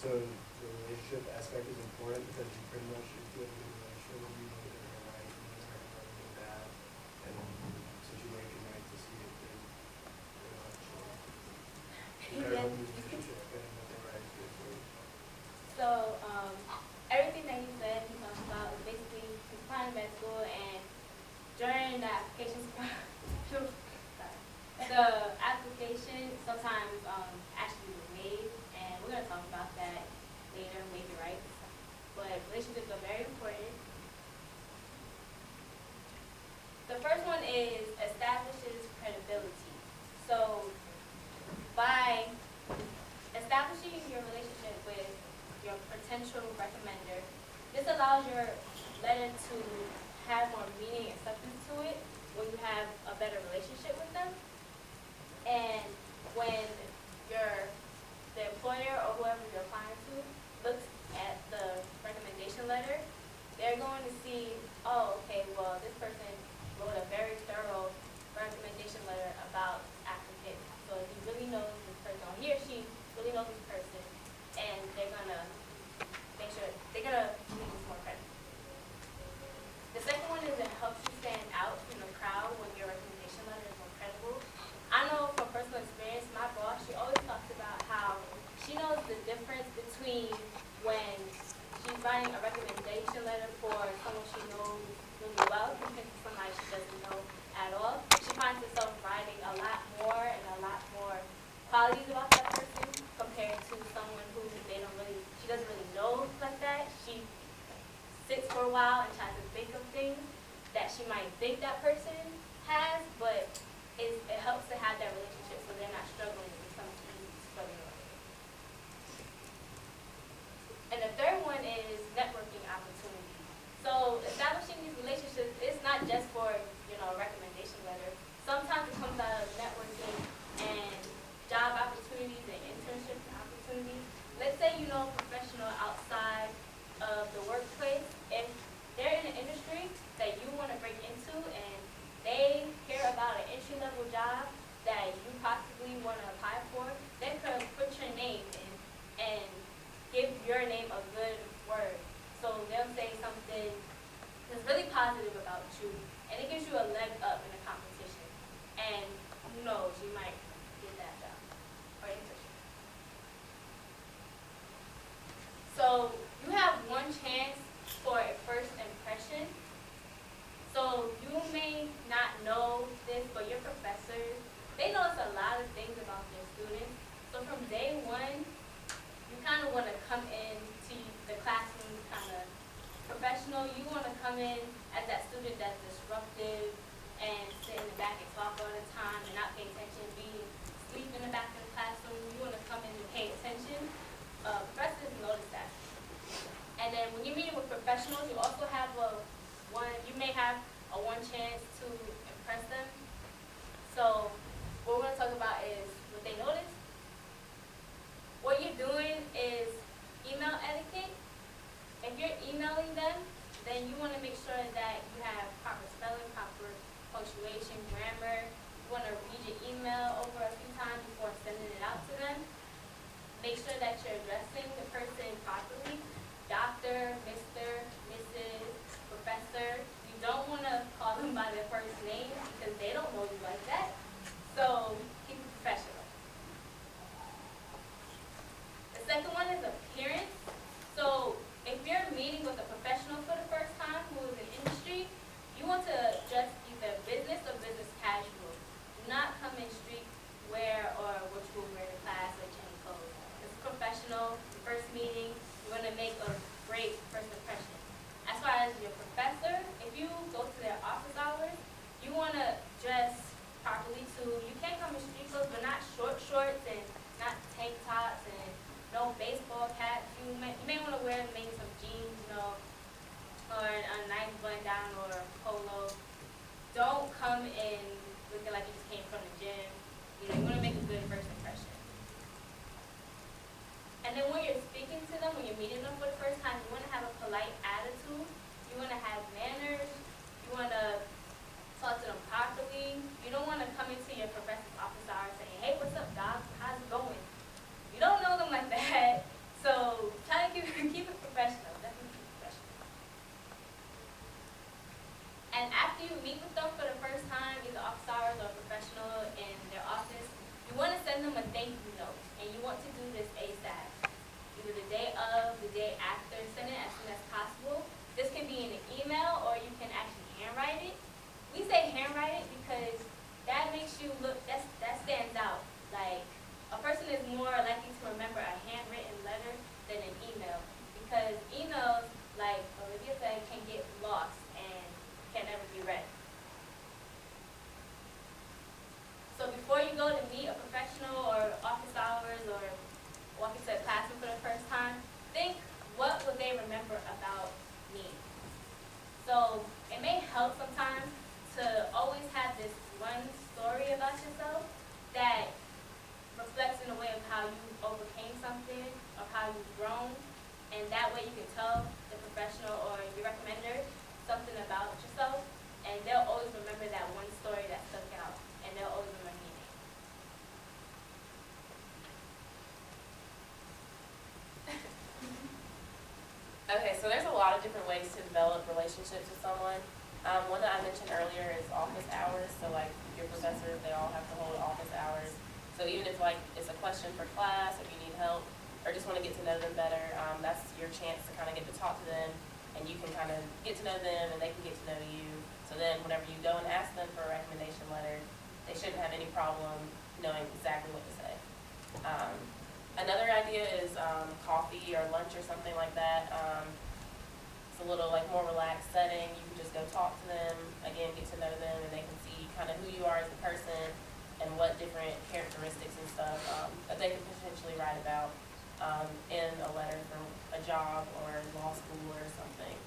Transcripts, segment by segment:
So the relationship aspect is important because you pretty much, if you have a good relationship with you, know that they're right, you know they're not going to go bad, and situation right to see if they're not sure. Compare Yes. with the relationship and what they're right is for you. So, everything that he said, he talked about was basically his applying med school, and during the application, the application sometimes actually was waived, and we're going to talk about that later, waiver rights. But relationships are very important. The first one is establishes credibility. So, by establishing your relationship with your potential recommender, this allows your letter to have more meaning and substance to it when you have a better relationship with them. And when the employer or whoever you're applying to looks at the recommendation letter, they're going to see, oh, okay, well, this person wrote a very thorough recommendation letter about applicant. So he really knows this person, or he or she really knows this person, and they're gonna make sure they're gonna leave this more credible. The second one is it helps you stand out from the crowd when your recommendation letter is more credible. I know from personal experience, my boss, she always talks about how she knows the difference between when she's writing a recommendation letter for someone she knows really well compared to somebody she doesn't know at all. She finds herself writing a lot more and a lot more qualities about that person compared to someone who she doesn't really know like that. She sits for a while and tries to think of things that she might think that person has, but it helps to have that relationship so they're not struggling with something he's struggling with. And the third one is networking opportunities. So establishing these relationships is not just for, a recommendation letter. Sometimes it comes out of networking and job opportunities and internship opportunities. Let's say you know a professional outside of the workplace. If they're in an industry that you want to break into and they care about an entry-level job that you possibly want to apply for, they could put your name in and give your name a good word. So they'll say something that's really positive about you, and it gives you a leg up in the competition. And who knows, you might get that job or internship. So you have one chance for a first impression. So you may not know this, but your professors, they notice a lot of things about their students. So from day one, you kind of want to come into the classroom kind of professional. You want to come in as that student that's disruptive and sit in the back and talk all the time and not pay attention, sleep in the back of the classroom. You want to come in and pay attention. Professors notice that. And then when you're meeting with professionals, you also have you may have a one chance to impress them. So what we're going to talk about is what they notice. What you're doing is email etiquette. If you're emailing them, then you want to make sure that you have proper spelling, proper punctuation, grammar. You want to read your email over a few times before sending it out to them. Make sure that you're addressing the person properly. Doctor, Mr., Mrs., Professor. You don't want to call them by their first name because they don't know you like that. So keep it professional. The second one is appearance. So if you're meeting with a professional for the first time who is in industry, you want to dress either business or business casual. Do not come in street wear or what you will wear to class or change clothes. It's professional. The first meeting, you're going to make a great first impression. As far as your professor, if you go to their office hours, you want to dress properly too. You can't come in street clothes, but not short shorts and not tank tops and no baseball caps. You may want to wear maybe some jeans, or a nice button down or a polo. Don't come in looking like you just came from the gym. You want to make a good first impression. And then when you're speaking to them, when you're meeting them for the first time, you want to have a polite attitude. You want to have manners. You want to talk to them properly. You don't want to come into your professor's office hour saying, hey, what's up, doc? How's it going? You don't know them like that. So meet with them for the first time, either office hours or professional in their office, you want to send them a thank you note, and you want to do this ASAP. Either the day of, the day after, send it as soon as possible. This can be in an email, or you can actually handwrite it. We say handwrite it because that makes you look, that stands out. Like, a person is more likely to remember a handwritten letter than an email, because emails, like Olivia said, can get lost and can never be read. So before you go to meet a professional or office hours or walk into a classroom for the first time, think, what will they remember about me? So it may help sometimes to always have this one story about yourself that reflects in a way of how you overcame something or how you've grown, and that way you can tell the professional or your recommender something about yourself, and they'll always remember that one story that stuck out, and they'll always remember your name. Okay, so there's a lot of different ways to develop relationships with someone. One that I mentioned earlier is office hours. So like your professors, they all have to hold office hours. So even if like it's a question for class, or you need help, or just want to get to know them better, that's your chance to kind of get to talk to them, and you can kind of get to know them, and they can get to know you. So then whenever you go and ask them for a recommendation letter, they shouldn't have any problem knowing exactly what to say. Another idea is coffee or lunch or something like that. It's a little like more relaxed setting. You can just go talk to them, again, get to know them, and they can see kind of who you are as a person and what different characteristics and stuff that they can potentially write about in a letter for a job or law school or something.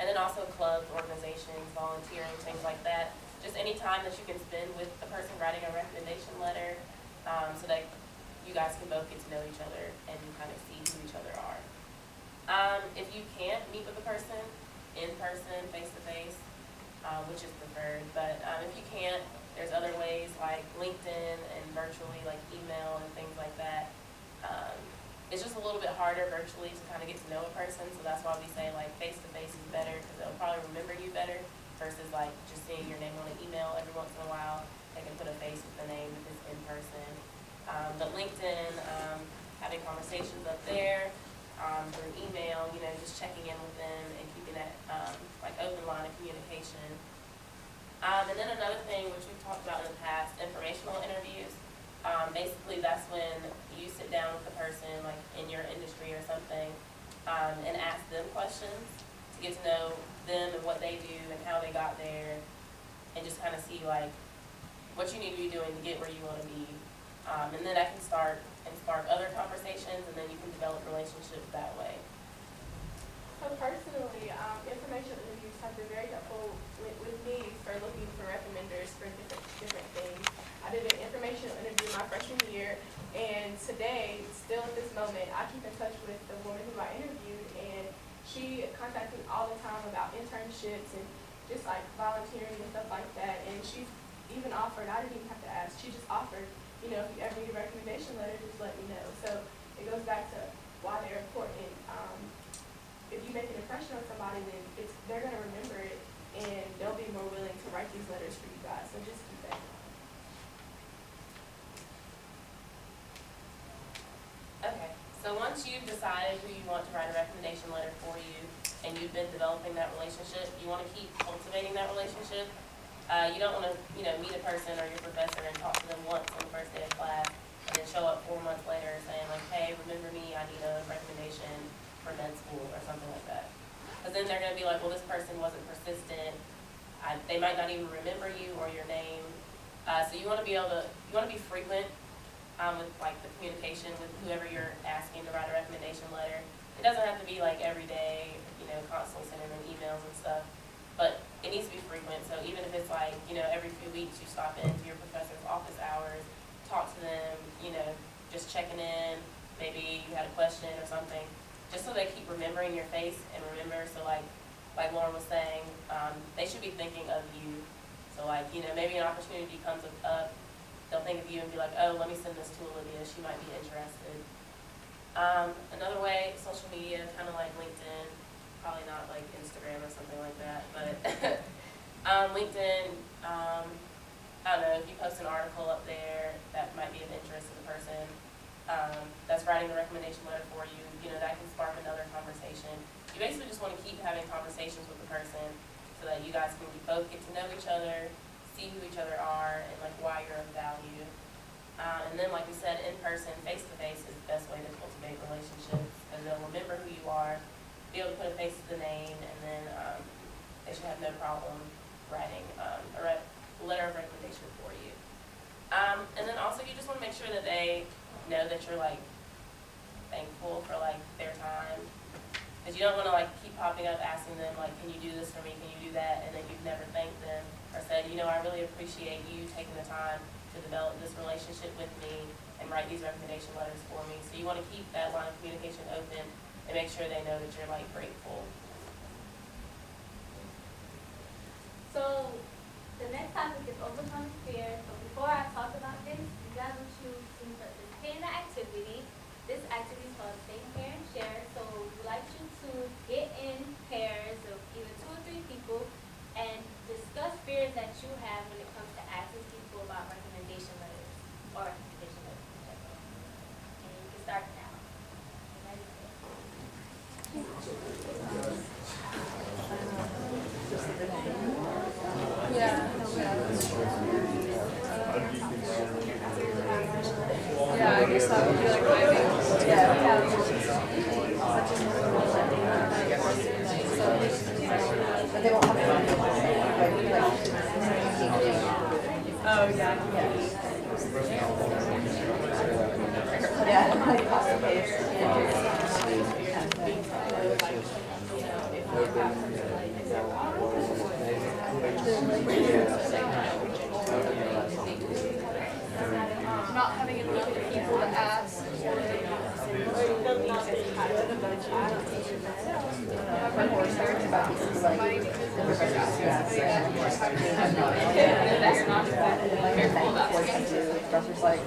And then also clubs, organizations, volunteering, things like that. Just any time that you can spend with the person writing a recommendation letter, so that you guys can both get to know each other and kind of see who each other are. If you can't meet with a person in person, face-to-face, which is preferred, but if you can't, there's other ways like LinkedIn and virtually, like email and things like that. It's just a little bit harder virtually to kind of get to know a person, so that's why we say like face-to-face is better, because they'll probably remember you better versus like just seeing your name on an email every once in a while. They can put a face with the name if it's in person. But LinkedIn, having conversations up there, through email, you know, just checking in with them and keeping that like open line of communication. And then another thing, which we've talked about in the past, informational interviews. Basically, that's when you sit down with the person, like in your industry or something, and ask them questions to get to know them and what they do and how they got there, and just kind of see like what you need to be doing to get where you want to be. And then that can start and spark other conversations, and then you can develop relationships that way. So personally, information interviews have been very helpful with me for looking for recommenders for different things. I did an informational interview my freshman year, and today, still at this moment, I keep in touch with the woman who I interviewed, and she contacts me all the time about internships and just like volunteering and stuff like that. And she even offered, I didn't even have to ask, she just offered, you know, if you ever need a recommendation letter, just let me know. So it goes back to why they're important. If you make an impression on somebody, then they're going to remember it, and they'll be more willing to write these letters for you guys. So just keep that in mind. Okay, so once you've decided who you want to write a recommendation letter for you, and you've been developing that relationship, you want to keep cultivating that relationship. You don't want to, you know, meet a person or your professor and talk to them once on the first day of class, and then show up 4 months later saying like, hey, remember me, I need a recommendation for med school or something like that. Because then they're going to be like, well, this person wasn't persistent. They might not even remember you or your name. So you want to be able to, you want to be frequent with like the communication with whoever you're asking to write a recommendation letter. It doesn't have to be like every day, you know, constantly sending them emails and stuff. But it needs to be frequent. So even if it's like, you know, every few weeks you stop into your professor's office hours, talk to them, you know, just checking in. Maybe you had a question or something. Just so they keep remembering your face and remember, so like Lauren was saying, they should be thinking of you. So like, you know, maybe an opportunity comes up, they'll think of you and be like, oh, let me send this to Olivia, she might be interested. Another way, social media, kind of like LinkedIn. probably not like Instagram or something like that, but LinkedIn, I don't know, if you post an article up there that might be of interest to the person that's writing the recommendation letter for you, that can spark another conversation. You basically just want to keep having conversations with the person so that you guys can both get to know each other, see who each other are, and like why you're of value. And then, like we said, in person, face to face is the best way to cultivate relationships, because they'll remember who you are, be able to put a face to the name, and then they should have no problem writing a letter of recommendation for you. And then also, you just want to make sure that they know that you're like thankful for like their time, because you don't want to like keep popping up asking them like, can you do this for me, can you do that, and then you've never thanked them or said, I really appreciate you taking the time to develop this relationship with me and write these recommendation letters for me. So you want to keep that line of communication open and make sure they know that you're like grateful. So the next topic is overcoming fear. So before I talk about this, you guys will choose to participate in the activity. This activity is called Think, Pair, and Share. So we would like you to get in pairs of either 2 or 3 people and discuss fears that you have when it comes to asking people about recommendation letters or recommendation letters in general. And you can start now. Ready? Yeah, I guess that would be like my but they won't have oh yeah. Yeah, like copy paste. Not having enough people to ask. I'm more serious about these like that's not careful about it. Like